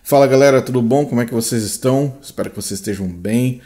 Fala galera, tudo bom? Como é que vocês estão? Espero que vocês estejam bem.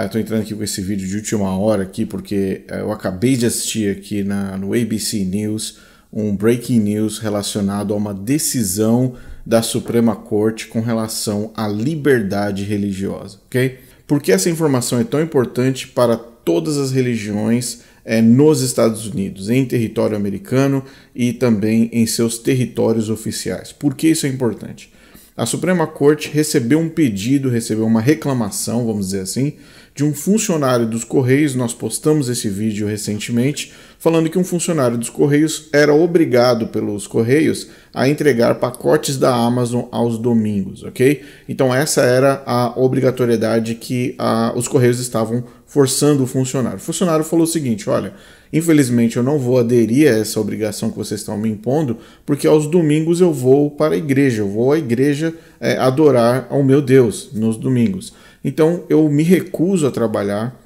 Estou entrando aqui com esse vídeo de última hora aqui porque eu acabei de assistir aqui no ABC News um breaking news relacionado a uma decisão da Suprema Corte com relação à liberdade religiosa, ok? Por que essa informação é tão importante para todas as religiões nos Estados Unidos, em território americano e também em seus territórios oficiais? Por que isso é importante? A Suprema Corte recebeu um pedido, recebeu uma reclamação, vamos dizer assim, de um funcionário dos Correios. Nós postamos esse vídeo recentemente, falando que um funcionário dos Correios era obrigado pelos Correios a entregar pacotes da Amazon aos domingos, ok? Então essa era a obrigatoriedade que os Correios estavam forçando o funcionário. O funcionário falou o seguinte: olha, infelizmente eu não vou aderir a essa obrigação que vocês estão me impondo, porque aos domingos eu vou para a igreja, eu vou à igreja adorar ao meu Deus nos domingos. Então eu me recuso a trabalhar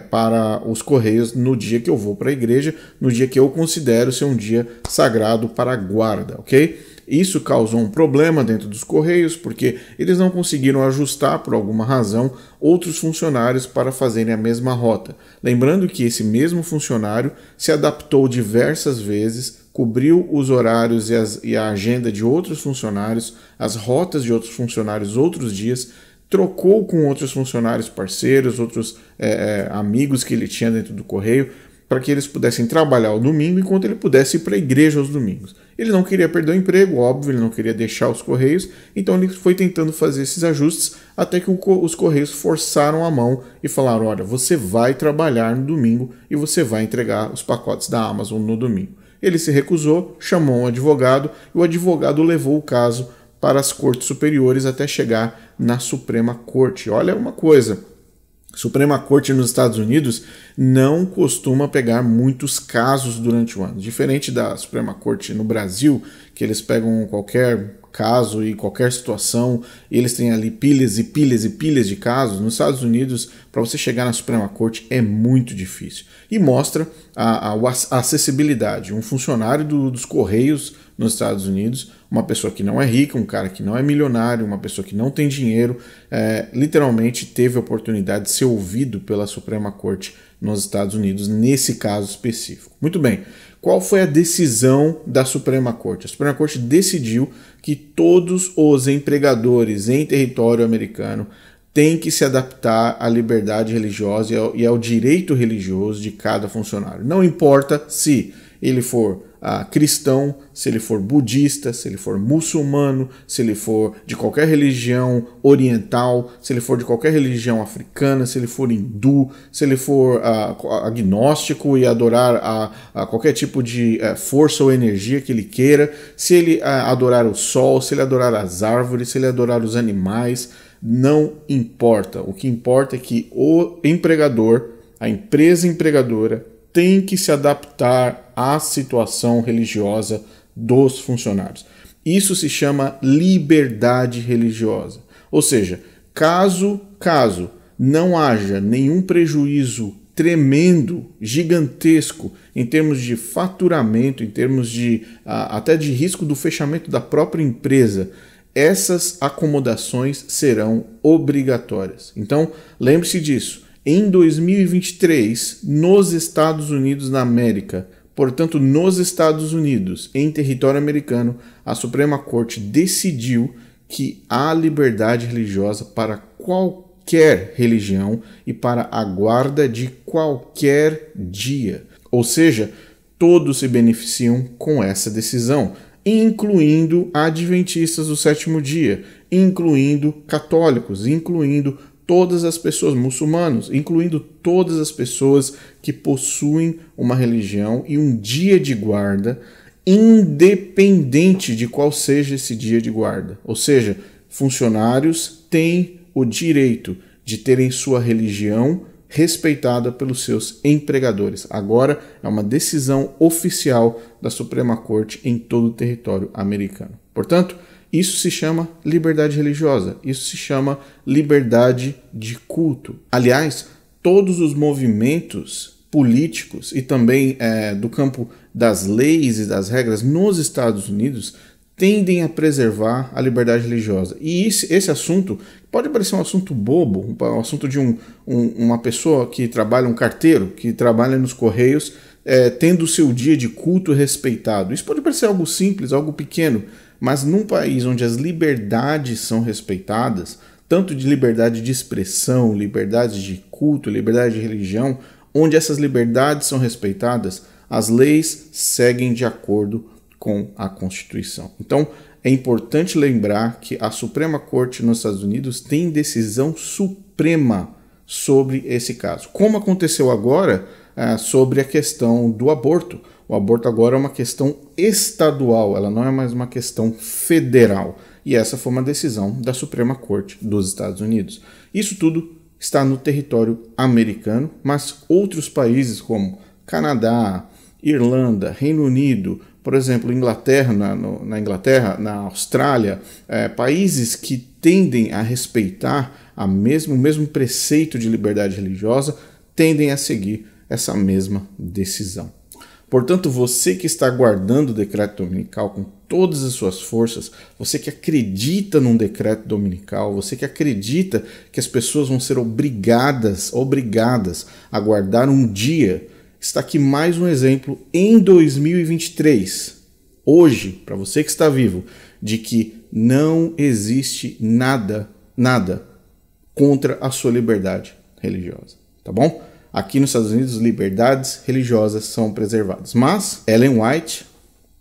para os Correios no dia que eu vou para a igreja, no dia que eu considero ser um dia sagrado para a guarda, ok? Isso causou um problema dentro dos Correios, porque eles não conseguiram ajustar, por alguma razão, outros funcionários para fazerem a mesma rota. Lembrando que esse mesmo funcionário se adaptou diversas vezes, cobriu os horários e a agenda de outros funcionários, as rotas de outros funcionários outros dias, trocou com outros funcionários parceiros, outros amigos que ele tinha dentro do Correio, para que eles pudessem trabalhar ao domingo enquanto ele pudesse ir para a igreja aos domingos. Ele não queria perder o emprego, óbvio, ele não queria deixar os Correios, então ele foi tentando fazer esses ajustes até que os Correios forçaram a mão e falaram: olha, você vai trabalhar no domingo e você vai entregar os pacotes da Amazon no domingo. Ele se recusou, chamou um advogado e o advogado levou o caso para as cortes superiores até chegar na Suprema Corte. Olha uma coisa, a Suprema Corte nos Estados Unidos não costuma pegar muitos casos durante o ano. Diferente da Suprema Corte no Brasil, que eles pegam qualquer caso e qualquer situação, e eles têm ali pilhas e pilhas e pilhas de casos. Nos Estados Unidos, para você chegar na Suprema Corte é muito difícil. E mostra a acessibilidade. Um funcionário dos Correios nos Estados Unidos, uma pessoa que não é rica, um cara que não é milionário, uma pessoa que não tem dinheiro, literalmente teve a oportunidade de ser ouvido pela Suprema Corte nos Estados Unidos, nesse caso específico. Muito bem, qual foi a decisão da Suprema Corte? A Suprema Corte decidiu que todos os empregadores em território americano têm que se adaptar à liberdade religiosa e ao direito religioso de cada funcionário. Não importa se ele for cristão, se ele for budista, se ele for muçulmano, se ele for de qualquer religião oriental, se ele for de qualquer religião africana, se ele for hindu, se ele for agnóstico e adorar a qualquer tipo de força ou energia que ele queira, se ele adorar o sol, se ele adorar as árvores, se ele adorar os animais, não importa. O que importa é que o empregador, a empresa empregadora, tem que se adaptar à situação religiosa dos funcionários. Isso se chama liberdade religiosa. Ou seja, caso não haja nenhum prejuízo tremendo, gigantesco, em termos de faturamento, em termos de até de risco do fechamento da própria empresa, essas acomodações serão obrigatórias. Então, lembre-se disso. Em 2023, nos Estados Unidos da América, portanto, nos Estados Unidos, em território americano, a Suprema Corte decidiu que há liberdade religiosa para qualquer religião e para a guarda de qualquer dia. Ou seja, todos se beneficiam com essa decisão, incluindo adventistas do sétimo dia, incluindo católicos, incluindo todas as pessoas, muçulmanos, incluindo todas as pessoas que possuem uma religião e um dia de guarda, independente de qual seja esse dia de guarda. Ou seja, funcionários têm o direito de terem sua religião respeitada pelos seus empregadores. Agora é uma decisão oficial da Suprema Corte em todo o território americano. Portanto, isso se chama liberdade religiosa, isso se chama liberdade de culto. Aliás, todos os movimentos políticos e também do campo das leis e das regras nos Estados Unidos tendem a preservar a liberdade religiosa. E esse assunto pode parecer um assunto bobo, um assunto de uma pessoa que trabalha, um carteiro, que trabalha nos Correios, tendo o seu dia de culto respeitado. Isso pode parecer algo simples, algo pequeno, mas num país onde as liberdades são respeitadas, tanto de liberdade de expressão, liberdade de culto, liberdade de religião, onde essas liberdades são respeitadas, as leis seguem de acordo com a Constituição. Então, é importante lembrar que a Suprema Corte nos Estados Unidos tem decisão suprema sobre esse caso. Como aconteceu agora sobre a questão do aborto. O aborto agora é uma questão estadual, ela não é mais uma questão federal. E essa foi uma decisão da Suprema Corte dos Estados Unidos. Isso tudo está no território americano, mas outros países como Canadá, Irlanda, Reino Unido, por exemplo, Inglaterra, na Inglaterra, na Austrália, países que tendem a respeitar o mesmo preceito de liberdade religiosa, tendem a seguir essa mesma decisão. Portanto, você que está aguardando o decreto dominical com todas as suas forças, você que acredita num decreto dominical, você que acredita que as pessoas vão ser obrigadas a guardar um dia, está aqui mais um exemplo em 2023, hoje, para você que está vivo, de que não existe nada contra a sua liberdade religiosa, tá bom? Aqui nos Estados Unidos, liberdades religiosas são preservadas. Mas Ellen White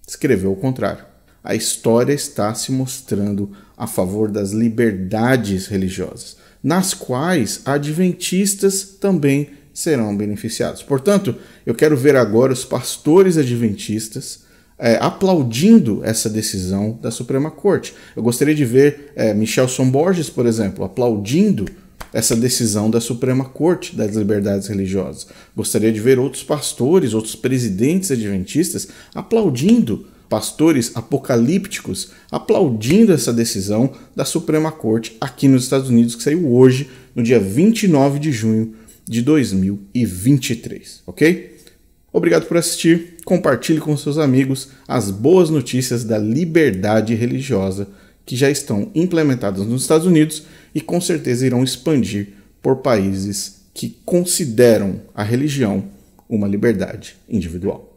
escreveu o contrário. A história está se mostrando a favor das liberdades religiosas, nas quais adventistas também serão beneficiados. Portanto, eu quero ver agora os pastores adventistas aplaudindo essa decisão da Suprema Corte. Eu gostaria de ver Michelson Borges, por exemplo, aplaudindo essa decisão da Suprema Corte das liberdades religiosas. Gostaria de ver outros pastores, outros presidentes adventistas aplaudindo, pastores apocalípticos aplaudindo essa decisão da Suprema Corte aqui nos Estados Unidos, que saiu hoje, no dia 29 de junho de 2023, ok? Obrigado por assistir, compartilhe com seus amigos as boas notícias da liberdade religiosa que já estão implementadas nos Estados Unidos e com certeza irão expandir por países que consideram a religião uma liberdade individual.